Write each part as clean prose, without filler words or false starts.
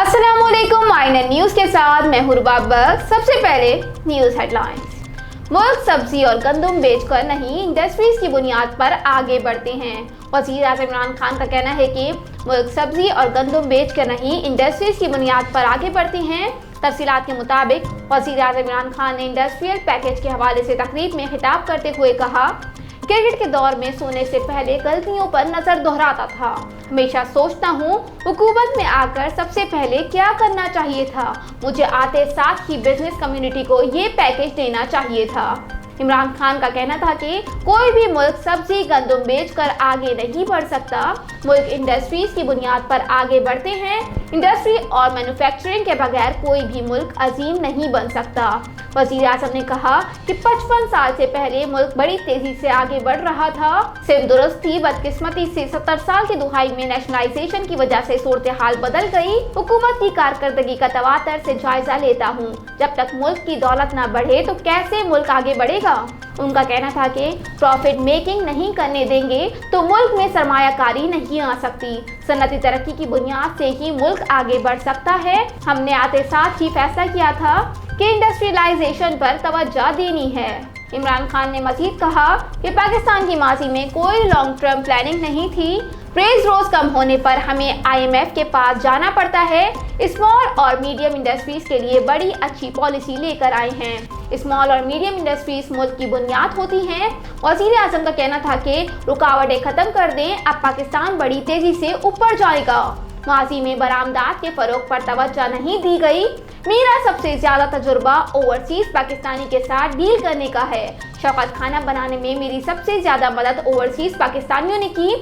अस्सलामुअलैकुम INN news के साथ मैं हुरबाबक। सबसे पहले न्यूज हेडलाइंस। मुल्क सब्जी और गंदम बेचकर नहीं इंडस्ट्रीज की बुनियाद पर आगे बढ़ते हैं। वज़ीर आज़म इमरान खान का कहना है कि मुल्क सब्जी और गंदम बेचकर नहीं इंडस्ट्रीज की बुनियाद पर आगे बढ़ते हैं। तफसीलात के मुताबिक वज़ीर आज़म इमरान खान ने इंडस्ट्रियल पैकेज के हवाले से तकरीब में खिताब करते हुए कहा, क्रिकेट के दौर में सोने से पहले गलतियों पर नजर दोहराता था। हमेशा सोचता हूँ हुकूमत में आकर सबसे पहले क्या करना चाहिए था। मुझे आते साथ ही बिजनेस कम्युनिटी को ये पैकेज देना चाहिए था। इमरान खान का कहना था कि कोई भी मुल्क सब्जी गंदम बेचकर आगे नहीं बढ़ सकता। मुल्क इंडस्ट्रीज की बुनियाद पर आगे बढ़ते हैं। इंडस्ट्री और मैन्युफैक्चरिंग के बगैर कोई भी मुल्क अजीम नहीं बन सकता। वज़ीर आज़म ने कहा कि 55 साल से पहले मुल्क बड़ी तेजी से आगे बढ़ रहा था। सिर्फ दुरुस्ती बदकिस्मती से 70 साल की दुहाई में नेशनलाइजेशन की वजह से सूरत हाल बदल गई। हुकूमत की कारकर्दगी का तवातर से जायजा लेता हूँ। जब तक मुल्क की दौलत न बढ़े तो कैसे मुल्क आगे बढ़ेगा। उनका कहना था कि प्रॉफिट मेकिंग नहीं करने देंगे तो मुल्क में सरमायाकारी नहीं आ सकती। सनती तरक्की की बुनियाद से ही मुल्क आगे बढ़ सकता है। हमने आते साथ ही फैसला किया था कि इंडस्ट्रियलाइजेशन पर तवज्जो देनी है। इमरान खान ने मजीद कहा कि पाकिस्तान की माजी में कोई लॉन्ग टर्म प्लानिंग नहीं थी। प्रेस रोज कम होने पर हमें IMF के पास जाना पड़ता है। स्मॉल और मीडियम इंडस्ट्रीज के लिए बड़ी अच्छी पॉलिसी लेकर आए हैं। स्मॉल और मीडियम इंडस्ट्रीज मुल्क की बुनियाद होती हैं। वज़ीर आज़म का कहना था कि रुकावटें खत्म कर दें, अब पाकिस्तान बड़ी तेजी से ऊपर जाएगा। माजी में बरामदात के फरोग पर तवज्जो नहीं दी गई। मेरा सबसे ज्यादा तजुर्बा ओवरसीज पाकिस्तानी के साथ डील करने का है। शौकत खाना बनाने में मेरी सबसे ज्यादा मदद ओवरसीज पाकिस्तानियों ने की।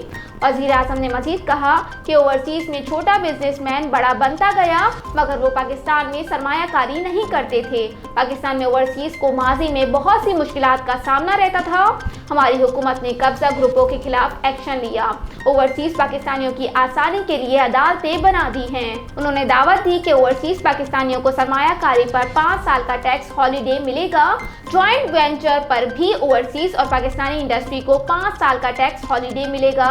वज़ीर आज़म ने मजीद कहा कि ओवरसीज में छोटा बिजनेसमैन बड़ा बनता गया, मगर वो पाकिस्तान में सरमायाकारी नहीं करते थे। पाकिस्तान में ओवरसीज को माजी में बहुत सी मुश्किलात का सामना रहता था। हमारी हुकूमत ने कब्जा ग्रुपों के खिलाफ एक्शन लिया। ओवरसीज पाकिस्तानियों की आसानी के लिए अदालतें बना दी हैं। उन्होंने दावत दी कि ओवरसीज पाकिस्तानियों को सरमायाकारी पर 5 साल का टैक्स हॉलीडे मिलेगा। ज्वाइंट वेंचर पर भी ओवरसीज और पाकिस्तानी इंडस्ट्री को 5 साल का टैक्स हॉलीडे मिलेगा।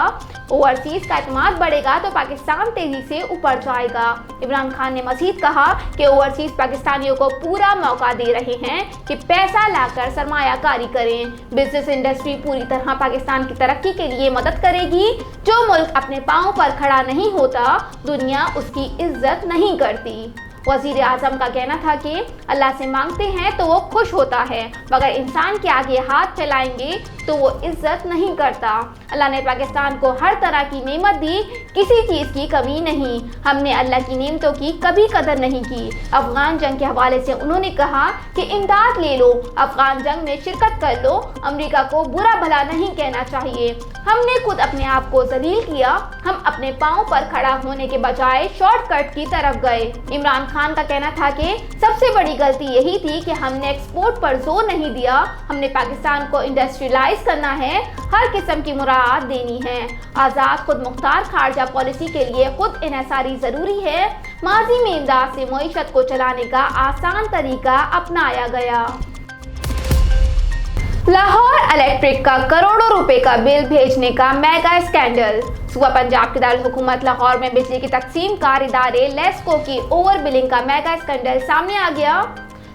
ओवरसीज का एतमाद बढ़ेगा तो पाकिस्तान तेजी से ऊपर जाएगा। इमरान खान ने मजीद कहा कि ओवरसीज पाकिस्तानियों को पूरा मौका दे रहे हैं कि पैसा लाकर सरमायाकारी करें। बिजनेस इंडस्ट्री पूरी तरह पाकिस्तान की तरक्की के लिए मदद करेगी। जो मुल्क अपने पांव पर खड़ा नहीं होता, दुनिया उसकी इज्जत नहीं करती। वज़ीर आज़म का कहना था कि अल्लाह से मांगते हैं तो वो खुश होता है, मगर इंसान के आगे हाथ फैलाएंगे तो वो इज्जत नहीं करता। अल्लाह ने पाकिस्तान को हर तरह की नेमत दी, किसी चीज़ की कमी नहीं। हमने अल्लाह की नेमतों की कभी कदर नहीं की। अफगान जंग के हवाले से उन्होंने कहा कि इमदाद ले लो, अफगान जंग में शिरकत कर लो। अमेरिका को बुरा भला नहीं कहना चाहिए। हमने खुद अपने आप को जलील किया। हम अपने पाँव पर खड़ा होने के बजाय शॉर्टकट की तरफ गए। इमरान खान का कहना था कि सबसे बड़ी गलती यही थी कि हमने एक्सपोर्ट पर जोर नहीं दिया। हमने पाकिस्तान को इंडस्ट्रियलाइज करना है, हर किस्म की मुराद देनी है। आज़ाद खुद मुख्तार खारजा पॉलिसी के लिए खुद इन्हिसारी जरूरी है। माजी में इमदाद से मईशत को चलाने का आसान तरीका अपनाया गया। लाहौर इलेक्ट्रिक का करोड़ों रुपए का बिल भेजने का मेगा स्कैंडल। सूबा पंजाब के दारुल हुकूमत लाहौर में बिजली की तकसीम कार इदारे लेस्को की ओवर बिलिंग का मेगा स्कैंडल सामने आ गया।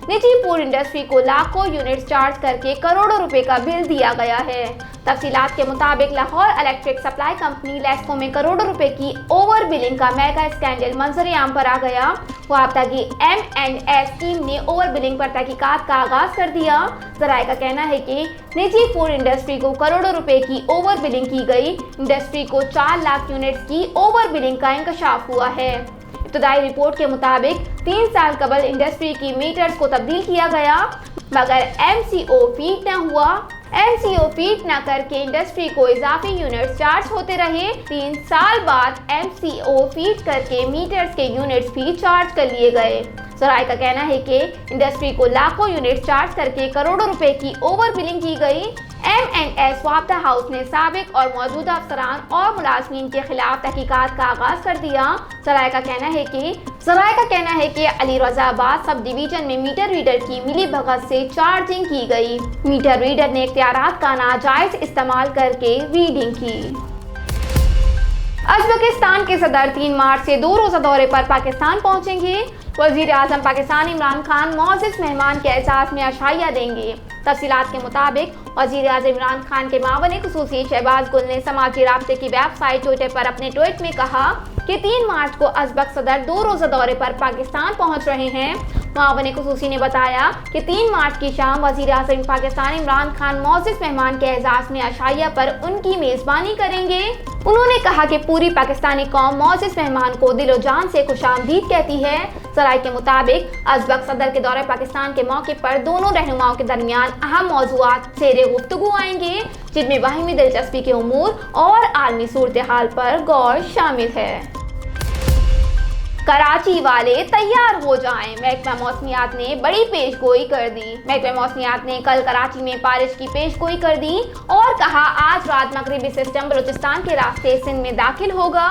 निजी पूल इंडस्ट्री को लाखों यूनिट्स चार्ज करके करोड़ों रुपए का बिल दिया गया है। तफसीलात के मुताबिक Lahore electric supply company LESCO में करोड़ों रुपए की ओवर बिलिंग का मेगा स्कैंडल मंजर आम पर आ गया। वाबता की M&S टीम ने ओवर बिलिंग पर तहकीकात का आगाज कर दिया। जराये का कहना है कि निजी पूल इंडस्ट्री को करोड़ों रुपए की ओवर बिलिंग की गई। इंडस्ट्री को 4 लाख यूनिट्स की ओवर बिलिंग का इंकशाफ हुआ है। इब्तदाई रिपोर्ट के मुताबिक 3 साल कबल इंडस्ट्री की मीटर्स को तब्दील किया गया, मगर MCO फीड न हुआ। MCO फीड न करके इंडस्ट्री को इजाफी यूनिट्स चार्ज होते रहे। 3 साल बाद MCO फीड करके मीटर्स के यूनिट्स भी चार्ज कर लिए गए। जराये का कहना है कि इंडस्ट्री को लाखों यूनिट चार्ज करके करोड़ों रुपए की ओवर बिलिंग की गई। M&S वापदा हाउस ने साबिक और मौजूदा अफसरान और मुलाजमीन के खिलाफ तहकीकात का आगाज कर दिया। जराये का कहना है कि अली रजाबाद सब डिवीजन में मीटर रीडर की मिली भगत से चार्जिंग की गई। मीटर रीडर ने इख्तियारात का नाजायज इस्तेमाल करके रीडिंग की। उज़्बेकिस्तान के सदर 3 मार्च से 2 रोज़ा दौरे पर पाकिस्तान पहुंचेंगे। वज़ीर आज़म पाकिस्तान इमरान खान मौजूद मेहमान के एहसास में आशाइयाँ देंगे। तफसीलात के मुताबिक वज़ीर आज़म इमरान खान के मावन खुसूसी शहबाज गुल ने समाजी राब्ते की वेबसाइट ट्विटर पर अपने ट्वीट में कहा कि 3 मार्च को उज़्बेक सदर 2 रोज़ा दौरे पर पाकिस्तान पहुंच रहे हैं। मावन खुसूसी ने बताया कि 3 मार्च की शाम वज़ीर आज़म पाकिस्तान इमरान खान मौजूद मेहमान के एहसास में आशाइया पर उनकी मेज़बानी करेंगे। उन्होंने कहा कि पूरी पाकिस्तानी कौम मौजूद मेहमान को दिलो जान से खुशामदीद कहती है। ज़राए के मुताबिक उज़्बेक सदर के दौरे पाकिस्तान के मौके पर दोनों रहनुमाओं के दरमियान अहम मौज़ूआत सेरे गुफ्तगू आएंगे, जिनमें बाहिमी दिलचस्पी के उमूर और आलमी सूरत हाल पर गौर शामिल है। कराची वाले तैयार हो जाएं, महकमा मौसमियात ने बड़ी पेशगोई कर दी। महकमा मौसमियात ने कल कराची में बारिश की पेशगोई कर दी और कहा आज रात मगरिबी सिस्टम बलूचिस्तान के रास्ते सिंध में दाखिल होगा।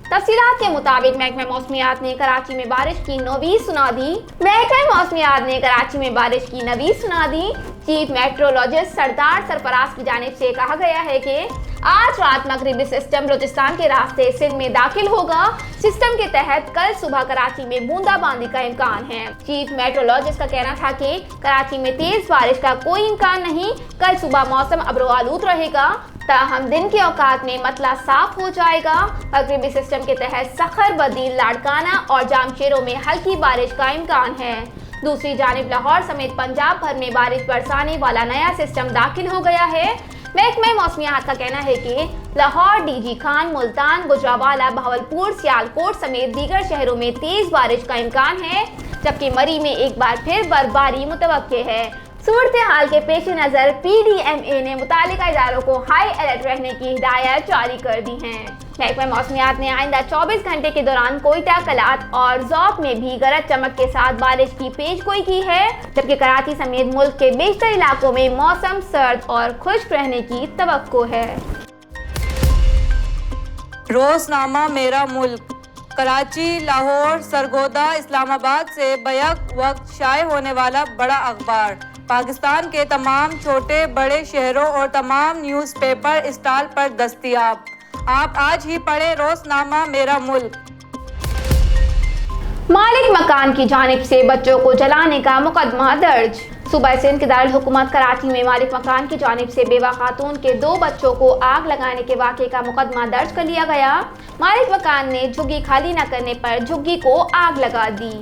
तफसीलात के मुताबिक महकमा मौसमियात ने कराची में बारिश की नवीस सुना दी। महकमा मौसमियात ने कराची में बारिश की नवीस सुना दी। चीफ मेट्रोलॉजिस्ट सरदार सरफराज की जानिब से कहा गया है कि आज रात मगरिबी सिस्टम बलूचिस्तान के रास्ते सिंध में दाखिल होगा। सिस्टम के तहत कल सुबह कराची में बूंदाबांदी का इम्कान है। चीफ मेट्रोलॉजिस्ट का कहना था कि कराची में तेज बारिश का कोई इम्कान नहीं। कल सुबह मौसम अब्रो-आलूद रहेगा, ताहम दिन के औकात में मतला साफ हो जाएगा। मगरिबी सिस्टम के तहत सखर, बदील, लाड़काना और जामशेरों में हल्की बारिश का इम्कान है। दूसरी जानिब लाहौर समेत पंजाब भर में बारिश बरसाने वाला नया सिस्टम दाखिल हो गया है। महकमा मौसमियात का कहना है कि लाहौर, डीजी खान, मुल्तान, गुजरावाला, बहावलपुर, सियालकोट समेत दीगर शहरों में तेज बारिश का इम्कान है, जबकि मरी में एक बार फिर बर्फबारी मुतवक्के है। सूरत हाल के पेश नज़र PDMA ने मुतालिका इदारों को हाई अलर्ट रहने की हिदायत जारी कर दी है। महकमा मौसमियात ने आइंदा 24 घंटे के दौरान कोयटा, कलात और ज़ौक में भी गरज चमक के साथ बारिश की पेशगोई की है, जबकि कराची समेत मुल्क के बेशतर इलाकों में मौसम सर्द और खुश्क रहने की तवक्को है। रोज़नामा मेरा मुल्क कराची, लाहौर, सरगोदा, इस्लामाबाद से बैक वक्त शाये होने वाला बड़ा अखबार पाकिस्तान के तमाम छोटे बड़े शहरों और तमाम न्यूज़पेपर स्टॉल पर दस्तयाब। आप आज ही पढ़ें रोज़नामा मेरा मुल्क। मालिक मकान की जानिब से बच्चों को जलाने का मुकदमा दर्ज। सूबा सिंध के दारुल हुकूमत कराची में मालिक मकान की जानिब से बेवा खातून के 2 बच्चों को आग लगाने के वाक़े का मुकदमा दर्ज कर लिया गया। मालिक मकान ने झुग्गी खाली न करने पर झुग्गी को आग लगा दी।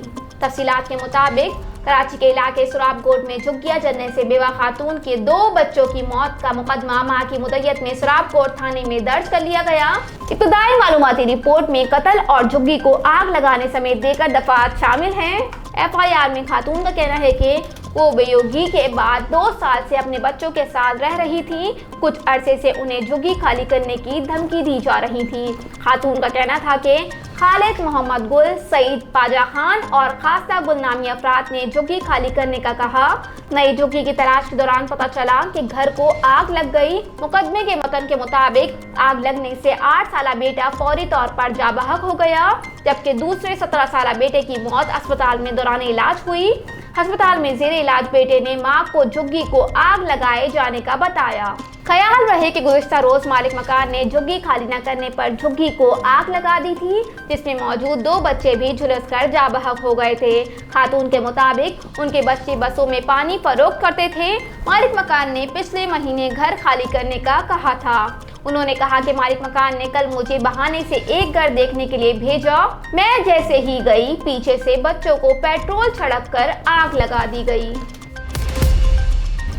तफसीलात के मुताबिक कराची के इलाके सुराबकोट में झुग्गियां जलने से बेवा खातून के 2 बच्चों की मौत का मुकदमा माह की मुद्दत में सुराबकोट थाने में दर्ज कर लिया गया। इब्तदाई मालूमाती रिपोर्ट में कत्ल और झुग्गी को आग लगाने समेत देकर दफात शामिल हैं। FIR में खातून का कहना है कि वो बेयोगी के बाद 2 साल से अपने बच्चों के साथ रह रही थी। कुछ अरसे से उन्हें झुग्गी खाली करने की धमकी दी जा रही थी। खातून का कहना था कि खालिद मोहम्मद गुल, सईद पाजा खान और खासा गुल नामी अफराद ने झुग्गी खाली करने का कहा। नई झुग्गी की तलाश के दौरान पता चला कि घर को आग लग गई। मुकदमे के मतन के मुताबिक आग लगने से 8 साला बेटा फौरी तौर पर जाबहक हो गया, जबकि दूसरे 17 साला बेटे की मौत अस्पताल में दौरान इलाज हुई। अस्पताल में जेर इलाज बेटे ने मां को झुग्गी को आग लगाए जाने का बताया। ख्याल रहे कि गुज़िश्ता रोज मालिक मकान ने झुग्गी खाली न करने पर झुग्गी को आग लगा दी थी, जिसमें मौजूद 2 बच्चे भी झुलसकर जाबहक हो गए थे। खातून के मुताबिक उनके बच्चे बसों में पानी फरोख्त करते थे। मालिक मकान ने पिछले महीने घर खाली करने का कहा था। उन्होंने कहा कि मालिक मकान ने कल मुझे बहाने से एक घर देखने के लिए भेजा। मैं जैसे ही गई, पीछे से बच्चों को पेट्रोल छिड़क कर आग लगा दी गई।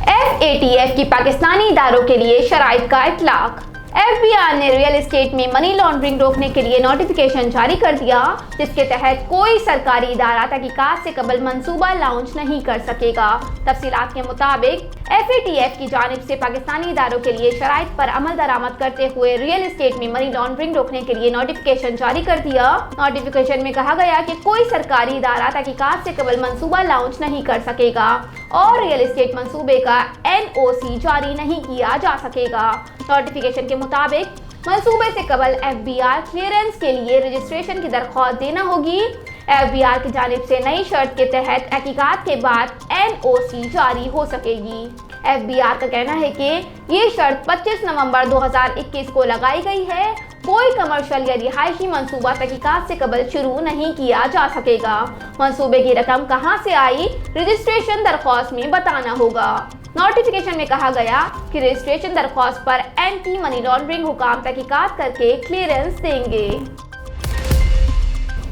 FATF की पाकिस्तानी इदारों के लिए शराइत का इतलाक। FBI ने रियल एस्टेट में मनी लॉन्ड्रिंग रोकने के लिए नोटिफिकेशन जारी कर दिया, जिसके तहत कोई सरकारी इदारा तहकीकात से कबल मंसूबा लॉन्च नहीं कर सकेगा। तफसीलात के मुताबिक FATF की जानिब से पाकिस्तानी इदारों के लिए शराइत पर अमल दरामद करते हुए रियल एस्टेट में मनी लॉन्ड्रिंग रोकने के लिए नोटिफिकेशन जारी कर दिया। नोटिफिकेशन में कहा गया कि कोई सरकारी इदारा तहकीकात से कबल मंसूबा लॉन्च नहीं कर सकेगा और रियल एस्टेट मंसूबे का NOC जारी नहीं किया जा सकेगा। नोटिफिकेशन के मुताबिक मंसूबे से कबल FBR क्लियरेंस के लिए रजिस्ट्रेशन की दरख्वास्त देना होगी। FBR की जानिब से नई शर्त के तहत तहकीकात के बाद NOC जारी हो सकेगी। FBR का कहना है कि ये शर्त 25 नवंबर 2021 को लगाई गई है। कोई कमर्शियल या रिहायशी मंसूबा तहकीकात से कबल शुरू नहीं किया जा सकेगा। मंसूबे की रकम कहां से आई, रजिस्ट्रेशन दरख्वास्त में बताना होगा। नोटिफिकेशन में कहा गया कि रजिस्ट्रेशन दरख्वास्त पर एंटी मनी लॉन्ड्रिंग हुकाम तहकीकात करके क्लियरेंस देंगे।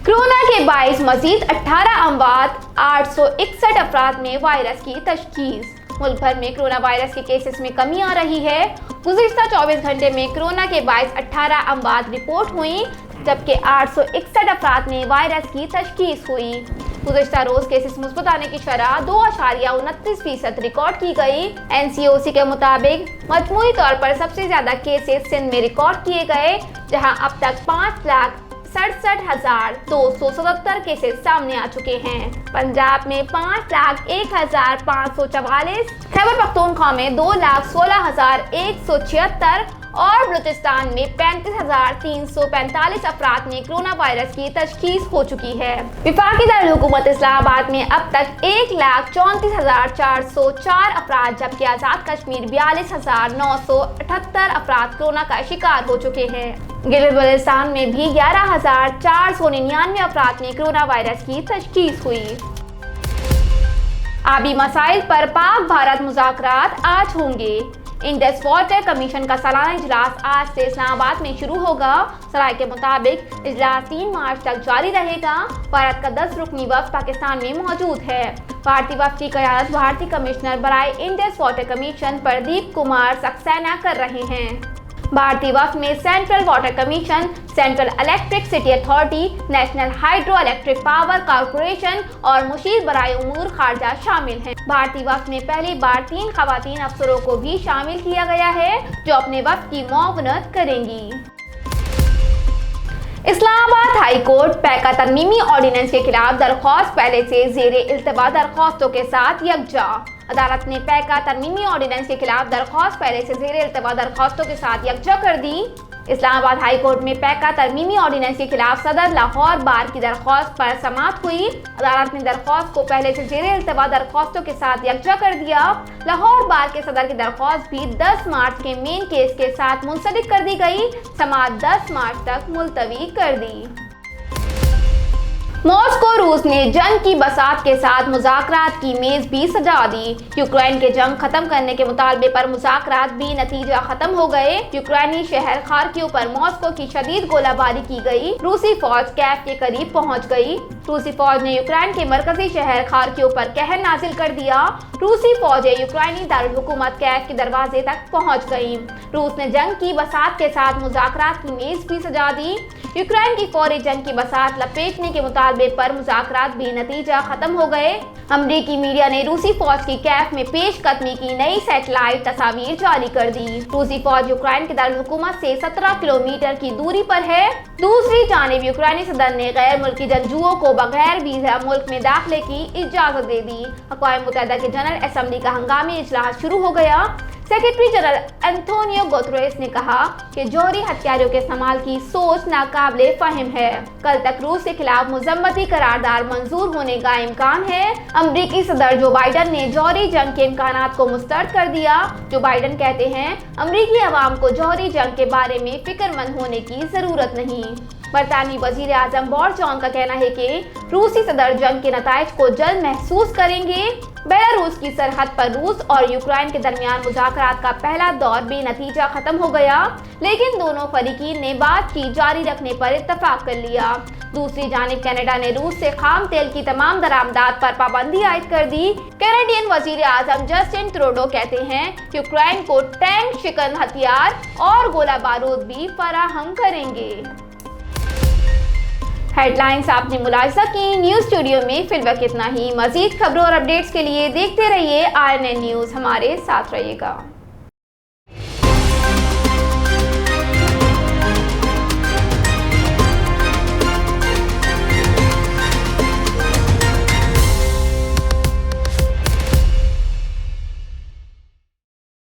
कोरोना के 22 मजीद 18 अमवात, 861 अफराद में वायरस की तशखीस। मुल्क भर में कोरोना वायरस के केसेस में कमी आ रही है। गुज़िश्ता 24 घंटे में कोरोना के 18 अमवात रिपोर्ट हुई, जबकि 861 अफराद में वायरस की तशखीस हुई। गुज़िश्ता रोज केसेस मुस्बत आने की शरह 2.29% रिकॉर्ड की गई। NCOC के मुताबिक मजमूई तौर पर सबसे ज्यादा केसेस सिंध में रिकॉर्ड किए गए, जहां अब तक 5,67,277 केसेस सामने आ चुके हैं। पंजाब में 5,01,544, खैबर पख्तूनख्वा में 2,16,176 और बलूचिस्तान में 35,345 अफराद में कोरोना वायरस की तशखीस हो चुकी है। वफाकी दारुल-हुकूमत इस्लामाबाद में अब तक 1,34,404 अफराद, जबकि आज़ाद कश्मीर 42,978 अफराद कोरोना का शिकार हो चुके हैं। गिलगित-बल्तिस्तान में भी 11,499 अफराद में कोरोना वायरस की तशखीस हुई। आबी मसाइल पर पाक भारत मुज़ाकरात आज होंगे। इंडस वाटर कमीशन का सालाना इजलास आज से इस्लामाबाद में शुरू होगा। सराय के मुताबिक इजलास 3 मार्च तक जारी रहेगा। भारत का 10 रुकनी वफ्द पाकिस्तान में मौजूद है। भारतीय वफ्द की क़यादत भारतीय कमिश्नर बराए इंडस वाटर कमीशन प्रदीप कुमार सक्सेना कर रहे हैं। भारतीय वफ्द में central water commission, central electricity authority, national hydro electric power corporation और मुशीर बराए उमूर खारजा शामिल हैं। भारतीय वफ्द में पहली बार 3 खवातीन अफसरों को भी शामिल किया गया है, जो अपने वफ्द की मुआवनत करेंगी। इस्लामाबाद हाई कोर्ट पैका तरमीमी ऑर्डिनेंस के खिलाफ दरख्वास्त पहले से जेरे इल्तवा दरख्वास्तों के साथ यकजा। अदालत ने पैका तरमीमी ऑर्डिनेंस के खिलाफ दरख्वास्त पहले से जेरे इल्तवा दरख्वास्तों के साथ यकजा कर दी। इस्लामाबाद हाई कोर्ट में पैका तरमीमी ऑर्डिनेंस के खिलाफ सदर लाहौर बार की दरख्वास्त पर समाअत हुई। अदालत ने दरख्वास्त को पहले से जेरे इल्तवा दरख्वास्तों के साथ यकजा कर दिया। लाहौर बार के सदर की दरख्वास्त भी 10 मार्च के मेन केस के साथ मुंसलिक कर दी गई। समाअत 10 मार्च तक मुलतवी कर दी। मॉस्को रूस ने जंग की बसात के साथ मुज़ाकरात की मेज भी सजा दी। यूक्रेन के जंग खत्म करने के मुतालबे पर मुज़ाकरात भी नतीजा खत्म हो गए। यूक्रेनी शहर खार्किव पर मॉस्को की शदीद गोलाबारी की गई। रूसी फौज कैफ के करीब पहुंच गई। रूसी फौज ने यूक्रेन के मरकजी शहर खार्किव पर कहर नाजिल कर दिया। रूसी फौजें यूक्रेनी दारुल हुकूमत कैफ के दरवाजे तक पहुंच गईं। रूस ने जंग की बसात के साथ मुज़ाकरात की मेज भी सजा दी। यूक्रेन की फौरी जंग की बसात लपेटने के मुतालबे पर मुज़ाकरात भी नतीजा खत्म हो गए। अमरीकी मीडिया ने रूसी फौज की कैफ में पेशकदमी की नई सैटेलाइट तस्वीर जारी कर दी। रूसी फौज यूक्रेन के दारुल हुकूमत से 17 किलोमीटर की दूरी पर है। दूसरी जानिब यूक्रेनी सदर ने गैर मुल्की जंगजुओं को बगैर वीजा मुल्क में दाखिले की इजाजत दे दी। अक़वाम मुत्तहिदा के जनरल असम्बली का हंगामी इजलास शुरू हो गया। सेक्रेटरी जनरल एंटोनियो गुतेरेस ने कहा कि जौहरी हथियारों के इस्तेमाल की सोच नाकाबिले फहम है। कल तक रूस के खिलाफ मुज़म्मती करारदाद मंजूर होने का इम्कान है। अमरीकी सदर जो बाइडन ने जौहरी जंग के इम्कानात को मुस्तरद कर दिया। जो बाइडन कहते हैं अमरीकी अवाम को जौहरी जंग के बारे में फिक्रमंद होने की जरूरत नहीं। बरतानवी वजीर आजम बोरिस जॉनसन का कहना है कि रूसी सदर जंग के नताइज को जल्द महसूस करेंगे। बेलारूस की सरहद पर रूस और यूक्रेन के दरमियान मुज़ाकरात का पहला दौर बेनतीजा खत्म हो गया, लेकिन दोनों फरीकीन ने बातचीत जारी रखने पर इत्तफाक कर लिया। दूसरी जानिब कनाडा ने रूस से खाम तेल की तमाम दरामदात पर पाबंदी आयद कर दी। कैनेडियन वजीर आजम जस्टिन ट्रूडो कहते हैं यूक्रेन को टैंक शिकन हथियार और गोला बारूद भी फराहम करेंगे। हेडलाइंस आपने मुलाहिजा की। न्यूज़ स्टूडियो में फिलहाल इतना ही। मजीद खबरों और अपडेट्स के लिए देखते रहिए RNN न्यूज़। हमारे साथ रहिएगा।